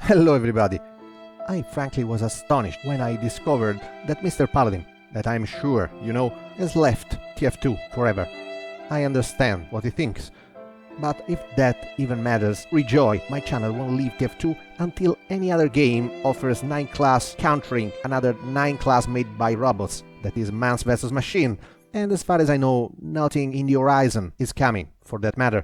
Hello everybody! I frankly was astonished when I discovered that Mr. Paladin, that I'm sure you know, has left TF2 forever. I understand what he thinks, but if that even matters, rejoice, my channel won't leave TF2 until any other game offers 9 class countering another 9 class made by robots, that is Mans vs Machine, and as far as I know, nothing in the horizon is coming, for that matter.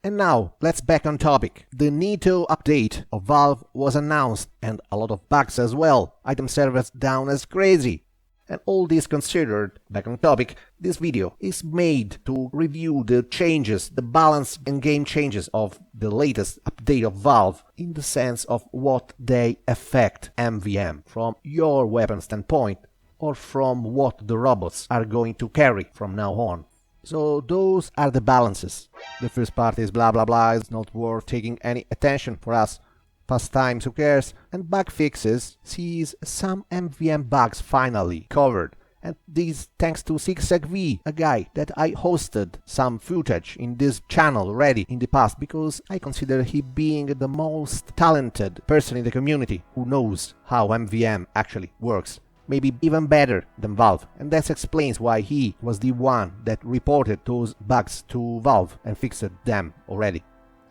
And now, let's back on topic. The Nito update of Valve was announced, and a lot of bugs as well. Item servers down as crazy. And all this considered, back on topic, this video is made to review the changes, the balance and game changes of the latest update of Valve, in the sense of what they affect MvM, from your weapon standpoint, or from what the robots are going to carry from now on. So those are the balances. The first part is blah blah blah, it's not worth taking any attention for us. Fast times, who cares? And bug fixes sees some MvM bugs finally covered. And this thanks to ZigZagV, a guy that I hosted some footage in this channel already in the past, because I consider he being the most talented person in the community who knows how MvM actually works. Maybe even better than Valve, and that explains why he was the one that reported those bugs to Valve and fixed them already.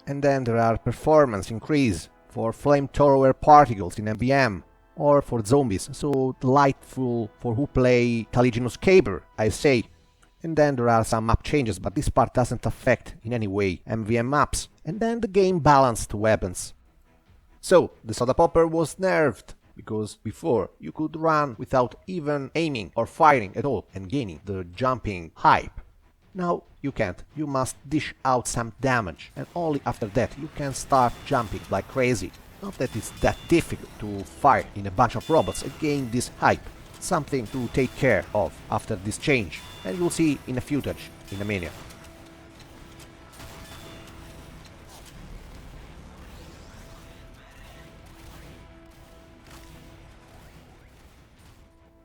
And then there are performance increase for flamethrower particles in MvM, or for zombies, so delightful for who play Caliginous Caber, I say. And then there are some map changes, but this part doesn't affect in any way MvM maps. And then the game balanced weapons. So, the Soda Popper was nerfed, because before you could run without even aiming or firing at all and gaining the jumping hype. Now you can't, you must dish out some damage, and only after that you can start jumping like crazy. Not that it's that difficult to fire in a bunch of robots and gain this hype, something to take care of after this change, and you'll see in a footage in a minute.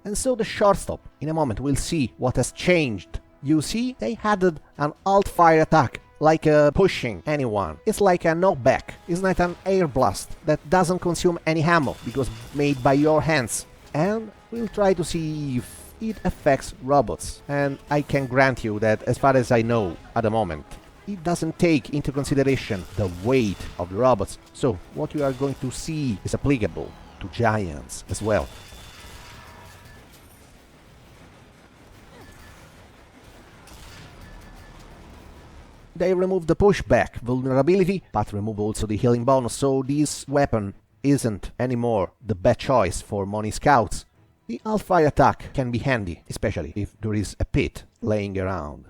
And so the shortstop, in a moment we'll see what has changed. You see, they added an alt-fire attack, like pushing anyone. It's like a knockback, it's not an air blast that doesn't consume any ammo, because made by your hands. And we'll try to see if it affects robots. And I can grant you that, as far as I know at the moment, it doesn't take into consideration the weight of the robots. So what you are going to see is applicable to giants as well. They remove the pushback vulnerability, but remove also the healing bonus, so this weapon isn't anymore the bad choice for money scouts. The alt-fire attack can be handy, especially if there is a pit laying around.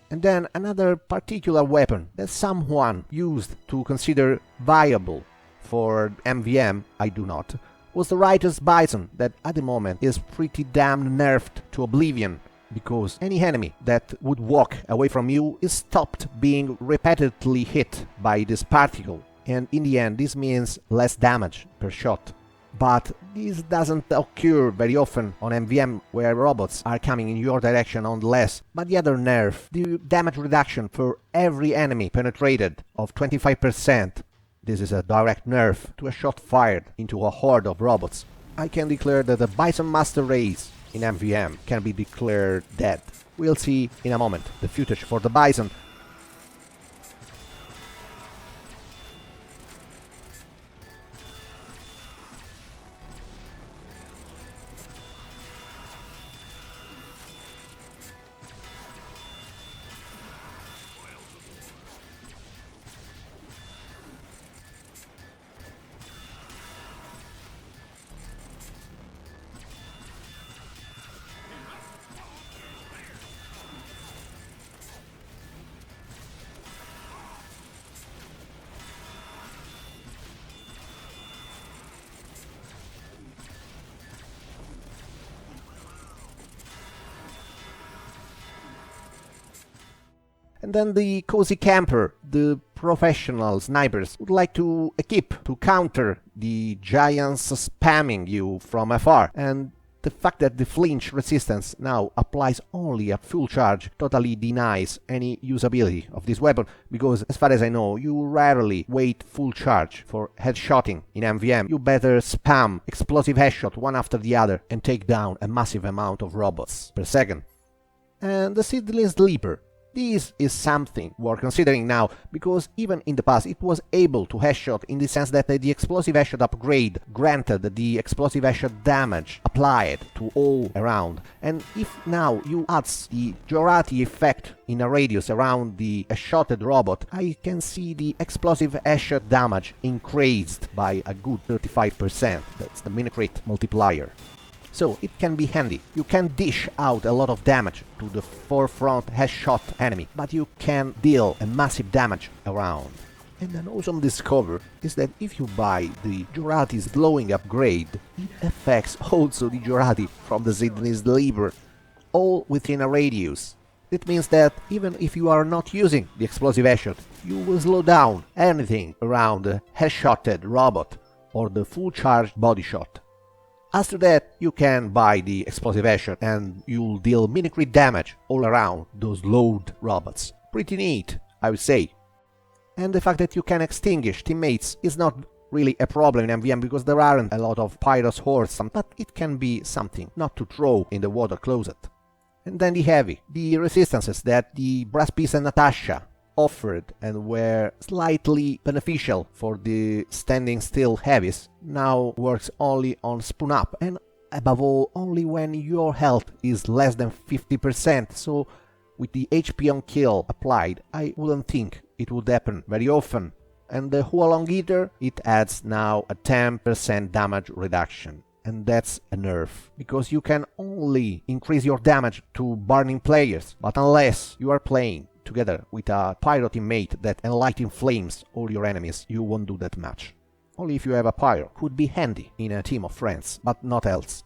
And then another particular weapon that someone used to consider viable for MvM, I do not, was the Writer's Bison, that at the moment is pretty damn nerfed to oblivion, because any enemy that would walk away from you is stopped being repeatedly hit by this particle, and in the end this means less damage per shot. But this doesn't occur very often on MvM, where robots are coming in your direction nonetheless. But the other nerf, the damage reduction for every enemy penetrated of 25%, this is a direct nerf to a shot fired into a horde of robots. I can declare that the Bison Master Race in MvM can be declared dead. We'll see in a moment the footage for the Bison. And then the cozy camper, the professional snipers, would like to equip to counter the giants spamming you from afar. And the fact that the flinch resistance now applies only at full charge totally denies any usability of this weapon, because as far as I know, you rarely wait full charge for headshotting in MvM. You better spam explosive headshot one after the other and take down a massive amount of robots per second. And the Seedling Sleeper. This is something worth considering now, because even in the past it was able to headshot in the sense that the explosive headshot upgrade granted the explosive headshot damage applied to all around, and if now you add the Jorati effect in a radius around the headshotted robot, I can see the explosive headshot damage increased by a good 35%. That's the mini-crit multiplier. So it can be handy. You can dish out a lot of damage to the forefront headshot enemy, but you can deal a massive damage around. And an awesome discovery is that if you buy the Jorati's glowing upgrade, it affects also the Jorati from the Seedling Sleeper, all within a radius. It means that even if you are not using the explosive headshot, you will slow down anything around the headshotted robot or the full charged body shot. As to that, you can buy the explosive headshot and you'll deal mini-crit damage all around those load robots. Pretty neat, I would say. And the fact that you can extinguish teammates is not really a problem in MvM, because there aren't a lot of Pyro's hordes, but it can be something not to throw in the water closet. And then the heavy. The resistances that the Brass Piece and Natasha offered and were slightly beneficial for the standing still heavies now works only on spoon up, and above all only when your health is less than 50%, so with the HP on kill applied I wouldn't think it would happen very often. And the Huolong Eater, it adds now a 10% damage reduction, and that's a nerf, because you can only increase your damage to burning players, but unless you are playing together with a Pyro teammate that enlightens flames all your enemies, you won't do that much. Only if you have a Pyro, could be handy in a team of friends, but not else.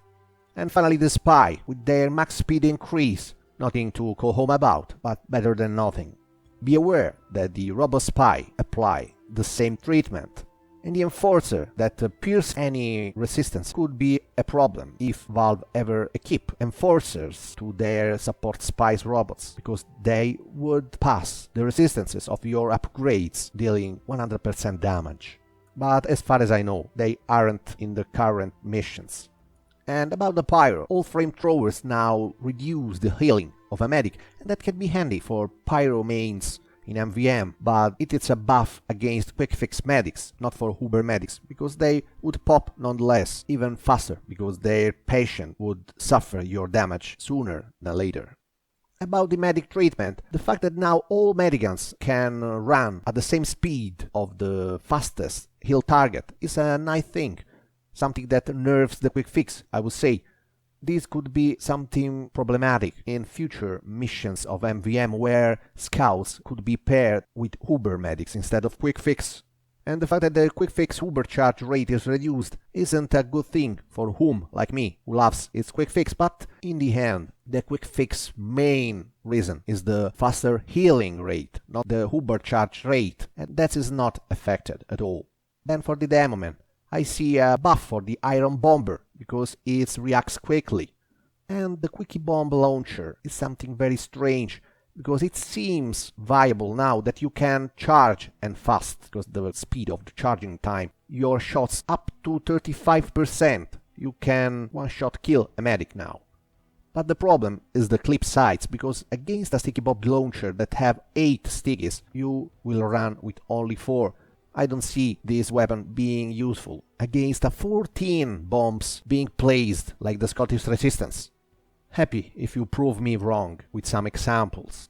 And finally the Spy, with their max speed increase, nothing to call home about, but better than nothing. Be aware that the Robo Spy apply the same treatment, and the Enforcer that pierce any resistance could be a problem if Valve ever equip Enforcers to their support Spies robots, because they would pass the resistances of your upgrades, dealing 100% damage. But as far as I know, they aren't in the current missions. And about the Pyro, all flamethrowers now reduce the healing of a medic, and that can be handy for Pyro mains in MvM, but it is a buff against quick fix medics, not for Uber medics, because they would pop nonetheless, even faster, because their patient would suffer your damage sooner than later. About the medic treatment, the fact that now all medicans can run at the same speed of the fastest heal target is a nice thing, something that nerfs the quick fix, I would say. This could be something problematic in future missions of MvM, where scouts could be paired with Uber medics instead of quick fix. And the fact that the quick fix Uber charge rate is reduced isn't a good thing for whom, like me, who loves its quick fix, but in the end, the quick fix main reason is the faster healing rate, not the Uber charge rate, and that is not affected at all. Then for the Demoman, I see a buff for the Iron Bomber, because it reacts quickly. And the Quickie Bomb Launcher is something very strange, because it seems viable now that you can charge and fast, because the speed of the charging time, your shots up to 35%, you can one-shot kill a medic now. But the problem is the clip sights, because against a Sticky Bomb Launcher that have 8 stickies, you will run with only 4. I don't see this weapon being useful against a 14 bombs being placed like the Scottish Resistance. Happy if you prove me wrong with some examples.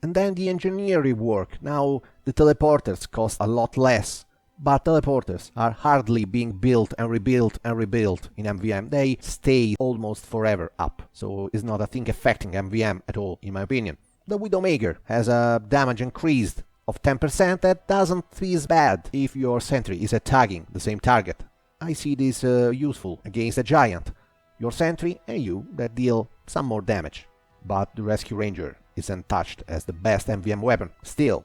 And then the engineering work. Now the teleporters cost a lot less, but teleporters are hardly being built and rebuilt in MvM. They stay almost forever up, so it's not a thing affecting MvM at all, in my opinion. The Widowmaker has a damage increased of 10%, that doesn't feel bad if your sentry is attacking the same target. I see this useful against a giant, your sentry and you that deal some more damage. But the Rescue Ranger isn't touched as the best MvM weapon, still.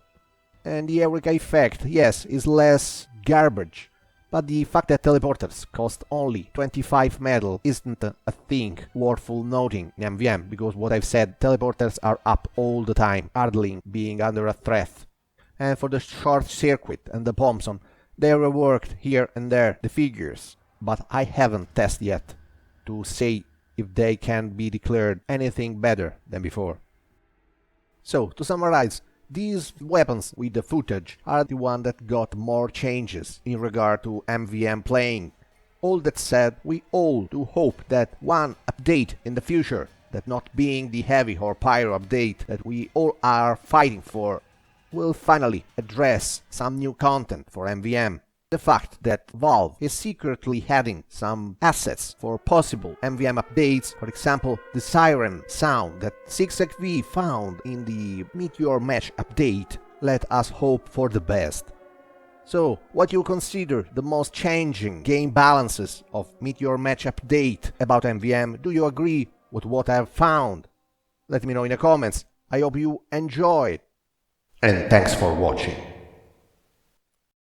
And the Eureka effect, yes, is less garbage, But the fact that teleporters cost only 25 metal isn't a thing worthful noting in MvM, because what I've said, teleporters are up all the time, hardly being under a threat. And for the short circuit and the Bison, they reworked here and there the figures, but I haven't tested yet to say if they can be declared anything better than before. So, to summarize, these weapons with the footage are the one that got more changes in regard to MvM playing. All that said, we all do hope that one update in the future, that not being the heavy or pyro update that we all are fighting for, will finally address some new content for MvM. The fact that Valve is secretly having some assets for possible MvM updates, for example the siren sound that 6xv found in the Meteor Match update, let us hope for the best. So, what you consider the most changing game balances of Meteor Match update about MvM? Do you agree with what I have found? Let me know in the comments. I hope you enjoyed. And thanks for watching.